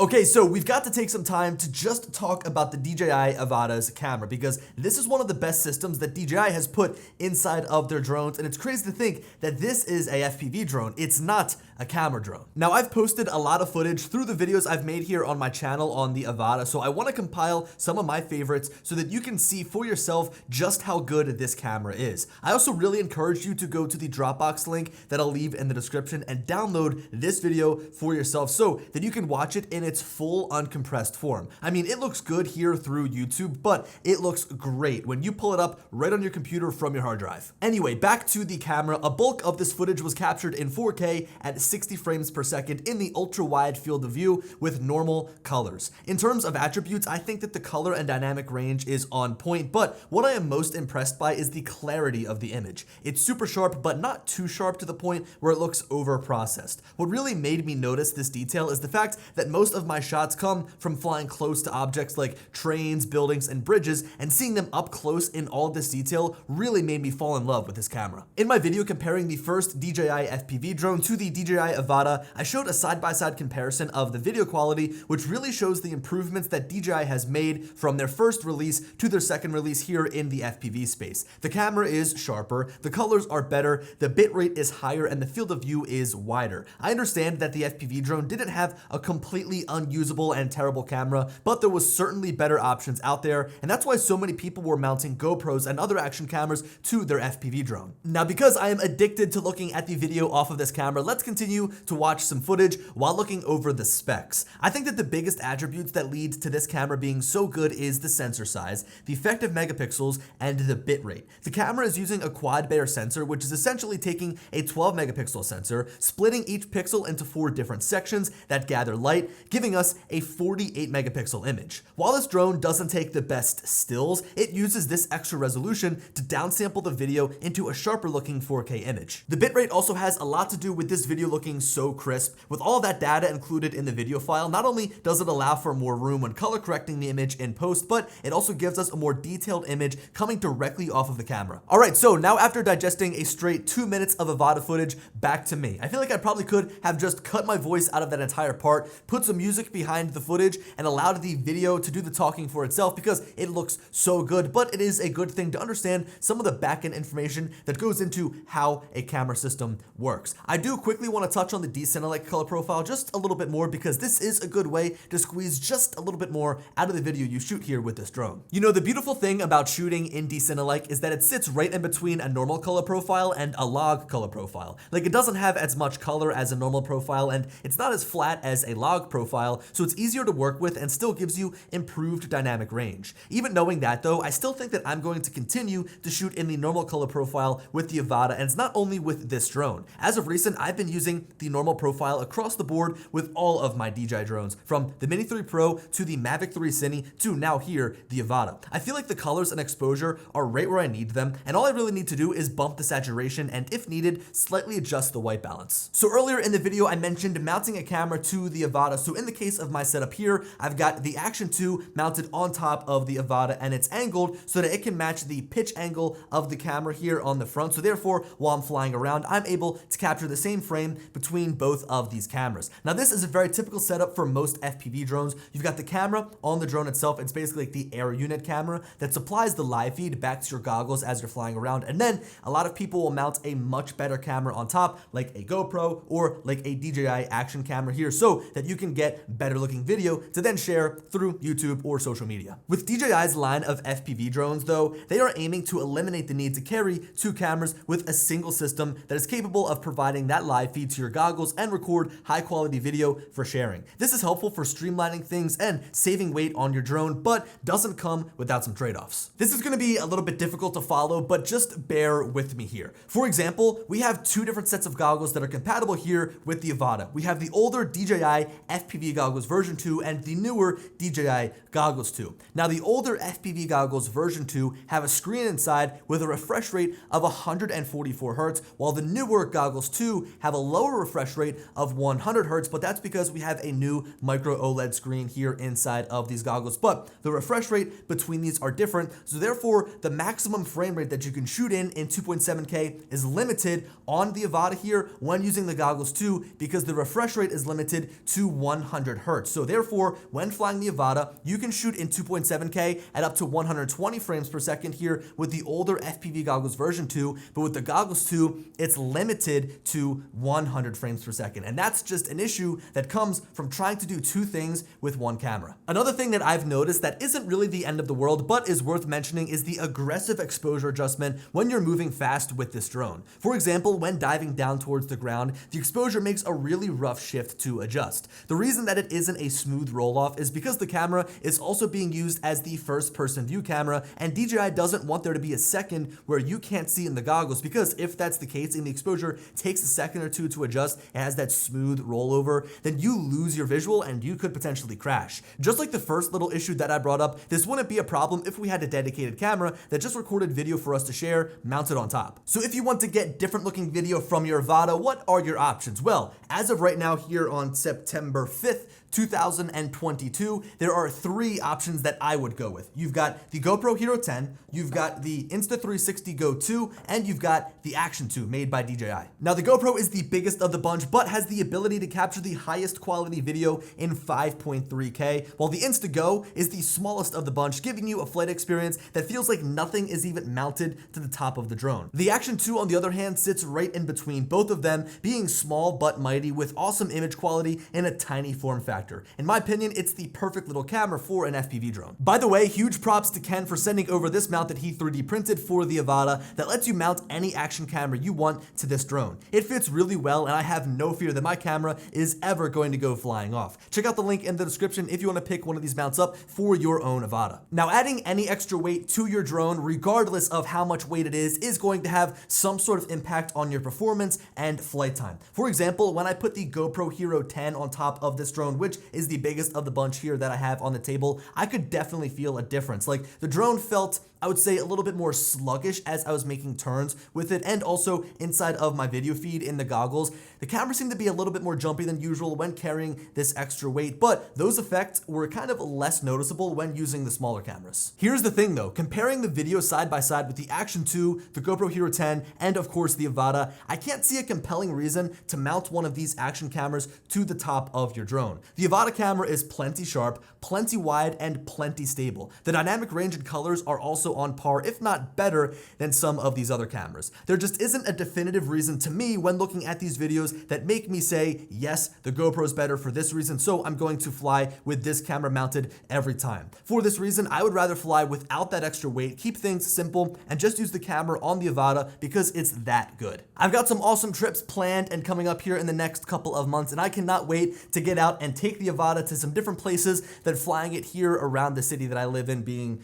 Okay, so we've got to take some time to just talk about the DJI Avata's camera because this is one of the best systems that DJI has put inside of their drones, and it's crazy to think that this is a FPV drone. It's not a camera drone. Now, I've posted a lot of footage through the videos I've made here on my channel on the Avata, so I want to compile some of my favorites so that you can see for yourself just how good this camera is. I also really encourage you to go to the Dropbox link that I'll leave in the description and download this video for yourself so that you can watch it in its full uncompressed form. I mean, it looks good here through YouTube, but it looks great when you pull it up right on your computer from your hard drive. Anyway, back to the camera. A bulk of this footage was captured in 4K at 60 frames per second in the ultra wide field of view with normal colors. In terms of attributes, I think that the color and dynamic range is on point, but what I am most impressed by is the clarity of the image. It's super sharp, but not too sharp to the point where it looks over processed. What really made me notice this detail is the fact that most of my shots come from flying close to objects like trains, buildings, and bridges, and seeing them up close in all this detail really made me fall in love with this camera. In my video comparing the first DJI FPV drone to the DJI Avata, I showed a side-by-side comparison of the video quality, which really shows the improvements that DJI has made from their first release to their second release here in the FPV space. The camera is sharper, the colors are better, the bitrate is higher, and the field of view is wider. I understand that the FPV drone didn't have a completely unusable and terrible camera, but there was certainly better options out there, and that's why so many people were mounting GoPros and other action cameras to their FPV drone. Now, because I am addicted to looking at the video off of this camera, let's continue to watch some footage while looking over the specs. I think that the biggest attributes that lead to this camera being so good is the sensor size, the effective megapixels, and the bitrate. The camera is using a quad Bayer sensor, which is essentially taking a 12 megapixel sensor, splitting each pixel into 4 different sections that gather light, giving us a 48 megapixel image. While this drone doesn't take the best stills, it uses this extra resolution to downsample the video into a sharper looking 4K image. The bitrate also has a lot to do with this video looking so crisp. With all that data included in the video file, not only does it allow for more room when color correcting the image in post, but it also gives us a more detailed image coming directly off of the camera. Alright, so now after digesting a straight 2 minutes of Avata footage, back to me. I feel like I probably could have just cut my voice out of that entire part, put some music behind the footage, and allowed the video to do the talking for itself because it looks so good, but it is a good thing to understand some of the back-end information that goes into how a camera system works. I do quickly want to touch on the DCinelike color profile just a little bit more because this is a good way to squeeze just a little bit more out of the video you shoot here with this drone. You know, the beautiful thing about shooting in DCinelike is that it sits right in between a normal color profile and a log color profile. Like, it doesn't have as much color as a normal profile, and it's not as flat as a log profile, so it's easier to work with and still gives you improved dynamic range. Even knowing that though, I still think that I'm going to continue to shoot in the normal color profile with the Avata, and it's not only with this drone. As of recent, I've been using the normal profile across the board with all of my DJI drones, from the Mini 3 Pro to the Mavic 3 Cine to now here, the Avata. I feel like the colors and exposure are right where I need them, and all I really need to do is bump the saturation and, if needed, slightly adjust the white balance. So earlier in the video, I mentioned mounting a camera to the Avata, so in the case of my setup here, I've got the Action 2 mounted on top of the Avata, and it's angled so that it can match the pitch angle of the camera here on the front. So therefore, while I'm flying around, I'm able to capture the same frame between both of these cameras. Now, this is a very typical setup for most FPV drones. You've got the camera on the drone itself. It's basically like the air unit camera that supplies the live feed back to your goggles as you're flying around. And then a lot of people will mount a much better camera on top, like a GoPro or like a DJI action camera here, so that you can get better looking video to then share through YouTube or social media. With DJI's line of FPV drones though, they are aiming to eliminate the need to carry 2 cameras with a single system that is capable of providing that live feed to your goggles and record high quality video for sharing. This is helpful for streamlining things and saving weight on your drone, but doesn't come without some trade-offs. This is going to be a little bit difficult to follow, but just bear with me here. For example, we have 2 different sets of goggles that are compatible here with the Avata. We have the older DJI FPV goggles version 2 and the newer DJI goggles 2. Now, the older FPV goggles version 2 have a screen inside with a refresh rate of 144 Hz, while the newer goggles 2 have a lower lower refresh rate of 100 hertz, but that's because we have a new micro OLED screen here inside of these goggles. But the refresh rate between these are different, so therefore the maximum frame rate that you can shoot in 2.7K is limited on the Avata here when using the goggles too, because the refresh rate is limited to 100 hertz. So therefore, when flying the Avata, you can shoot in 2.7K at up to 120 frames per second here with the older FPV goggles version 2, but with the goggles 2, it's limited to 100 frames per second. And that's just an issue that comes from trying to do two things with one camera. Another thing that I've noticed that isn't really the end of the world, but is worth mentioning is the aggressive exposure adjustment when you're moving fast with this drone. For example, when diving down towards the ground, the exposure makes a really rough shift to adjust. The reason that it isn't a smooth roll-off is because the camera is also being used as the first-person view camera, and DJI doesn't want there to be a second where you can't see in the goggles, because if that's the case and the exposure takes a second or two to adjust and has that smooth rollover, then you lose your visual and you could potentially crash. Just like the first little issue that I brought up, this wouldn't be a problem if we had a dedicated camera that just recorded video for us to share mounted on top. So if you want to get different looking video from your Avata, what are your options? Well, as of right now here on September 5th, 2022, there are three options that I would go with. You've got the GoPro Hero 10, you've got the Insta360 Go 2, and you've got the Action 2 made by DJI. Now the GoPro is the biggest of the bunch, but has the ability to capture the highest quality video in 5.3K, while the Insta-Go is the smallest of the bunch, giving you a flight experience that feels like nothing is even mounted to the top of the drone. The Action 2, on the other hand, sits right in between both of them, being small but mighty with awesome image quality in a tiny form factor. In my opinion, it's the perfect little camera for an FPV drone. By the way, huge props to Ken for sending over this mount that he 3D printed for the Avata that lets you mount any action camera you want to this drone. It fits really well, and I have no fear that my camera is ever going to go flying off. Check out the link in the description if you want to pick one of these mounts up for your own Avata. Now, adding any extra weight to your drone, regardless of how much weight it is going to have some sort of impact on your performance and flight time. For example, when I put the GoPro Hero 10 on top of this drone, which is the biggest of the bunch here that I have on the table, I could definitely feel a difference. Like, the drone felt, I would say, a little bit more sluggish as I was making turns with it, and also inside of my video feed in the goggles. The camera seemed to be a little bit more jumpy than usual when carrying this extra weight, but those effects were kind of less noticeable when using the smaller cameras. Here's the thing though, comparing the video side by side with the Action 2, the GoPro Hero 10, and of course the Avata, I can't see a compelling reason to mount one of these action cameras to the top of your drone. The Avata camera is plenty sharp, plenty wide, and plenty stable. The dynamic range and colors are also on par, if not better, than some of these other cameras. There just isn't a definitive reason to me when looking at these videos that make me say, yes, the GoPro is better for this reason, so I'm going to fly with this camera mounted every time. For this reason, I would rather fly without that extra weight, keep things simple, and just use the camera on the Avata because it's that good. I've got some awesome trips planned and coming up here in the next couple of months, and I cannot wait to get out and take the Avata to some different places than flying it here around the city that I live in, being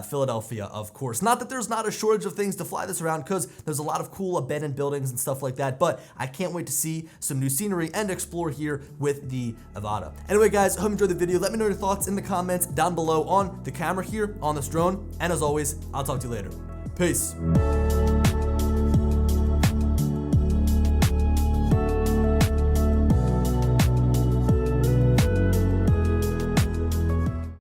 Philadelphia, of course. Not that there's not a shortage of things to fly this around, because there's a lot of cool abandoned buildings and stuff like that, but I can't wait to see some new scenery and explore here with the Avata. Anyway guys, I hope you enjoyed the video. Let me know your thoughts in the comments down below on the camera here on this drone, and as always, I'll talk to you later. Peace.